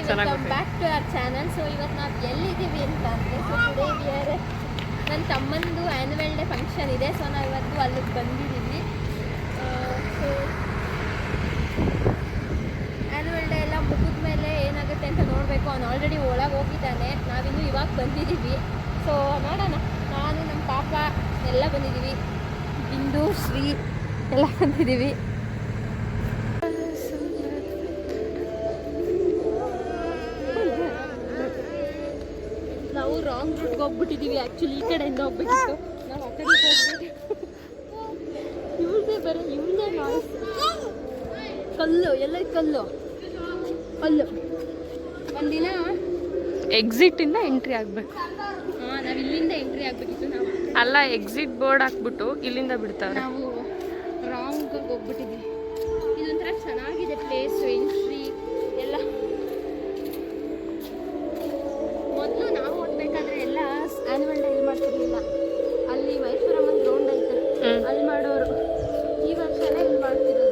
Welcome back to our channel. So ಇವತ್ತು ನಾವು ಎಲ್ಲಿದ್ದೀವಿ ಅಂತ ಅಂದರೆ ನನ್ನ ತಮ್ಮಂದು ಆ್ಯನ್ಯುವಲ್ ಡೇ ಫಂಕ್ಷನ್ ಇದೆ. ಸೊ ನಾವು ಇವತ್ತು ಅಲ್ಲಿಗೆ ಬಂದಿದ್ದೀವಿ. ಸೊ ಆ್ಯನ್ಯುವಲ್ ಡೇ ಎಲ್ಲ ಮುಗಿದ ಮೇಲೆ ಏನಾಗುತ್ತೆ ಅಂತ ನೋಡಬೇಕು. ಅವನು ಆಲ್ರೆಡಿ ಒಳಗೆ ಹೋಗಿದ್ದಾನೆ, ನಾವಿನ್ನೂ ಇವಾಗ ಬಂದಿದ್ದೀವಿ. ಸೊ ನೋಡೋಣ. ನಾನು ನಮ್ಮ ಪಾಪ ಎಲ್ಲ ಬಂದಿದ್ದೀವಿ, ಬಿಂದು ಶ್ರೀ ಎಲ್ಲ ಬಂದಿದ್ದೀವಿ. ನಾವು ರಾಂಗ್ ರೂಟ್ಗೆ ಹೋಗ್ಬಿಟ್ಟಿದ್ದೀವಿ. ಆ್ಯಕ್ಚುಲಿ ಈ ಕಡೆಯಿಂದ ಹೋಗ್ಬೇಕಿತ್ತು, ನಾವು ಆ ಕಡೆ ಹೋಗ್ಬಿಟ್ಟು ಇವ್ರದೇ ಬರೋ ಇವ್ರದೇ ನಾಯ್ಸ್. ಕಲ್ಲು ಎಲ್ಲ ಕಲ್ಲು ಕಲ್ಲು. ಒಂದಿನ ಎಕ್ಸಿಟಿಂದ ಎಂಟ್ರಿ ಆಗಬೇಕು. ಹಾಂ, ನಾವು ಇಲ್ಲಿಂದ ಎಂಟ್ರಿ ಆಗಬೇಕಿತ್ತು. ನಾವು ಅಲ್ಲ, ಎಕ್ಸಿಟ್ ಬೋರ್ಡ್ ಹಾಕ್ಬಿಟ್ಟು ಇಲ್ಲಿಂದ ಬಿಡ್ತಾರೆ. ನಾವು ರಾಂಗ್ ಹೋಗ್ಬಿಟ್ಟಿದ್ದೀವಿ. ಇದೊಂಥರ ಚೆನ್ನಾಗಿದೆ ಪ್ಲೇಸು, ಎಂಟ್ರಿ ಎಲ್ಲ. ಮೊದಲು ನಾವು ಓಡಬೇಕಾದ್ರೆ ಎಲ್ಲ ಆ್ಯನ್ಯುವಲ್ ಡೇ ಇಲ್ಲಿ ಮಾಡ್ತಿರ್ಲಿಲ್ಲ. ಅಲ್ಲಿ ಮೈಸೂರಮ್ಮನ ಗ್ರೌಂಡ್ ಐತೆ, ಅಲ್ಲಿ ಮಾಡೋರು. ಈ ವರ್ಷನೇ ಇಲ್ಲಿ ಮಾಡ್ತಿರೋದು.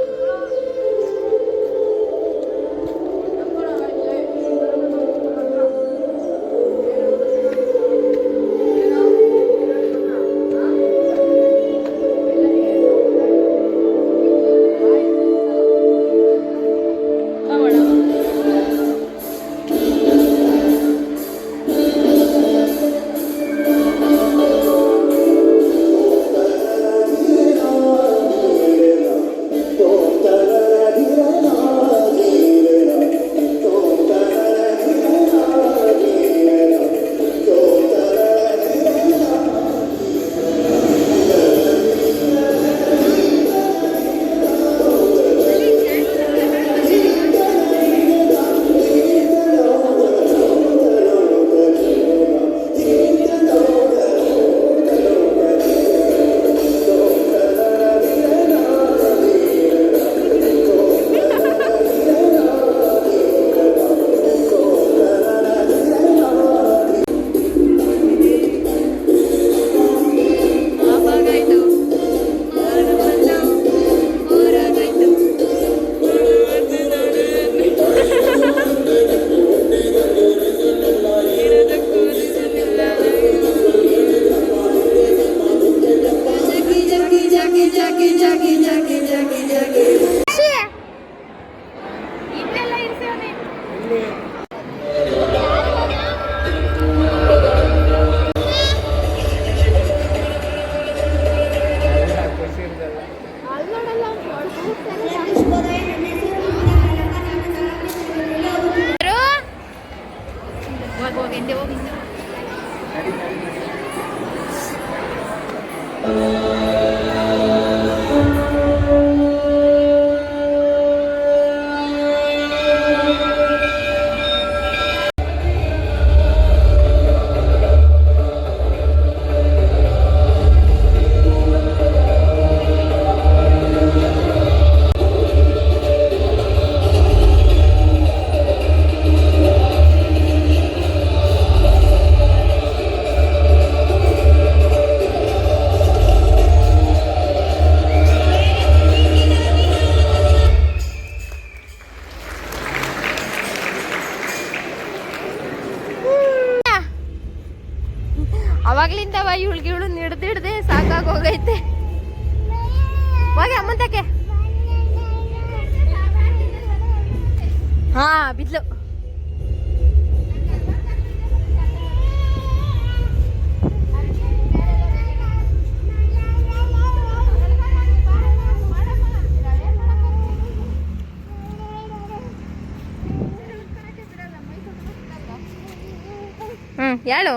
ಅವಾಗ್ಲಿಂದವ ಇವಳು ಹಿಡ್ದಿಡ್ದೆ ಸಾಕಾಗೋಗೈತೆ. ಹೋಗಿ ಅಮ್ಮಂತಕ್ಕೆ. ಹಾ, ಬಿದ್ಲು. ಹೇಳು.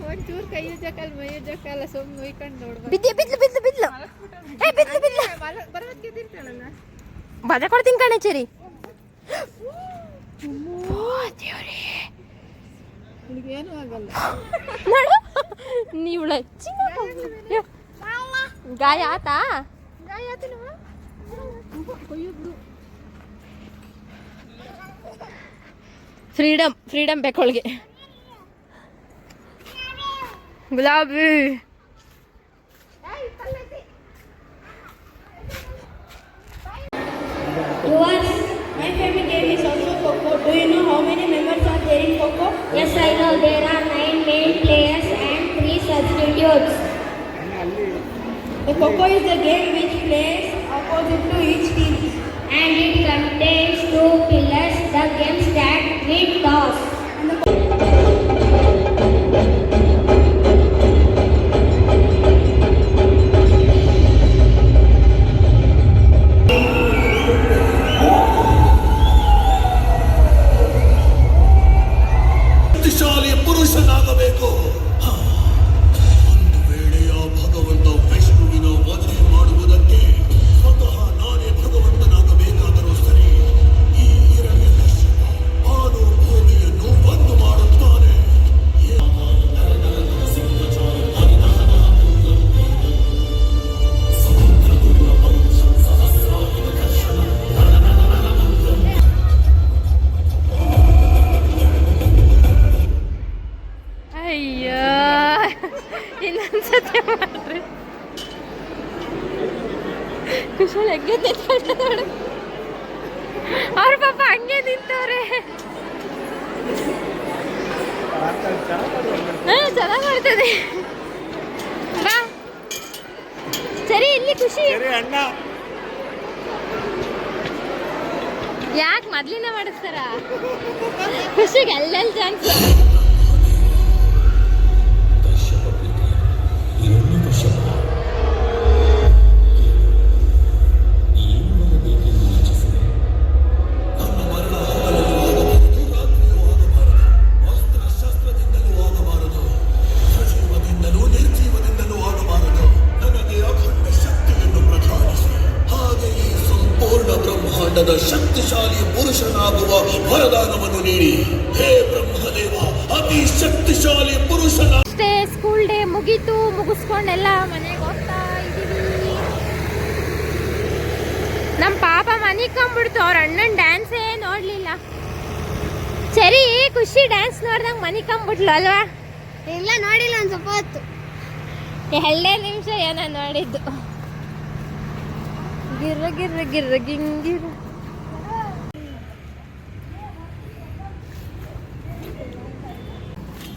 ಒಂಚೂರು ಕೈ ಉಜ್ಜಕ್ಕಲ್ಲ, ಮೈ ಉಜ್ಜಕ್ಕಲ್ಲ, ಸುಮ್ಮನೆ ಉಯ್ಕೊಂಡು ನೋಡ್ಬೋದು. ಬಿದ್ಲು ಬಿದ್ಲು ಬಿದ್ಲು ಬಿದ್ಲು. ಏ ಬಿದ್ಲು ಬಿದ್ಲು. ಬರೋದಕ್ಕೆ ಎದ್ದಿರ್ತಾಳಲ್ಲ, ಬದ ಕೊಡ್ತೀನಿ ಕಣೆ ಚೇರಿ. ಏನು ಆಗಲ್ಲ. ನೀವು ಗಾಯ ಆತಾ? ಗಾಯ ಆತಿಲ್ವ? ಕೊಯ್ಯೊಬ್ರು ಫ್ರೀಡಮ್ ಬೇಕೊಳ್ಗೆ. ಗುಲಾಬಿ My favorite game is Yes, I know there are 9 main players and 3 substitutes. The Coco is the game which plays opposite to each team. And it contains 2 pillars. The game starts with toss. ಶಕ್ತಿಶಾಲಿ ಪುರುಷನಾಗಬೇಕು. ಒಂದು ವೇಳೆ ಆ ಭಗವಂತ ವಿಷ್ಣುವಿನ ವಧೆ ಮಾಡುವುದಕ್ಕೆ ಸ್ವತಃ ನಾನೇ ಭಗವಂತನಾಗಬೇಕಾದರೂ ಸರಿ, ಈ ಹಿರಣ್ಯಕಶ್ಯಪ ಆನು ಭೂಮಿಯನ್ನು ಬಂದು ಮಾಡುತ್ತಾನೆ. ಅಯ್ಯೋ ಇನ್ನೊಂದ್ಸತಿ ಮಾಡ್ರಿ. ಕುಶಲ್ ಹೆಂಗೆ ನಿಂತ್ಕೊಂಡ ಅವ್ರ ಪಾಪ ಹಂಗೆ ನಿಂತವ್ರೆ. ಚೆನ್ನಾಗಿ ಮಾಡ್ತದೆ. ಬಾ ಸರಿ ಇಲ್ಲಿ ಖುಷಿ ಯಾಕೆ ಮೊದ್ಲಿನ ಮಾಡಿಸ್ತಾರ? ಖುಷಿಗೆ ಎಲ್ಲೆಲ್ಲಿ ಚಾನ್ಸ್. ಶಕ್ತಿಶಾಲಿ ಪುರುಷನಾಗುವ ವರದಾನವನ್ನು ನೀಡಿ, ಹೇ ಬ್ರಹ್ಮದೇವ, ಅತಿ ಶಕ್ತಿಶಾಲಿ ಪುರುಷನ. ಅಷ್ಟೇ ಸ್ಕೂಲ್ ಡೇ ಮುಗೀತು. ಮುಗಿಸ್ಕೊಂಡೆಲ್ಲ ಮನೆಗೆ ಹೋಗ್ತಾ ಇದೀವಿ. ನಮ್ಮ ಪಾಪ ಮನಿಕೊಂಡ್ಬಿಡ್ತು. ಅವ್ರ ಅಣ್ಣನ ಡ್ಯಾನ್ಸೇ ನೋಡ್ಲಿಲ್ಲ. ಸರಿ ಖುಷಿ ಡ್ಯಾನ್ಸ್ ನೋಡ್ದಂಗೆ ಮನಿಕೊಂಡ್ಬಿಟ್ಲು ಅಲ್ವಾ? ಇಲ್ಲ ನೋಡಿಲ್ಲ ಒಂದು ಸ್ವಲ್ಪ ಹೊತ್ತು. 2 ನಿಮಿಷ ಏನೋ ನೋಡಿದ್ದು. ಗಿರ್ರ ಗಿರ್ರ ಗಿರ್ರ ಗಿಂಗಿರ.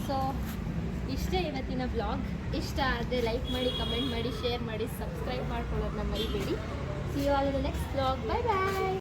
ಸೊ ಇಷ್ಟೇ ಇವತ್ತಿನ ಬ್ಲಾಗ್. ಇಷ್ಟ ಆದರೆ ಲೈಕ್ ಮಾಡಿ, ಕಮೆಂಟ್ ಮಾಡಿ, ಶೇರ್ ಮಾಡಿ, ಸಬ್ಸ್ಕ್ರೈಬ್ ಮಾಡ್ಕೊಳ್ಳೋದನ್ನ ಮರಿಬೇಡಿ. See you all in the next blog. Bye bye.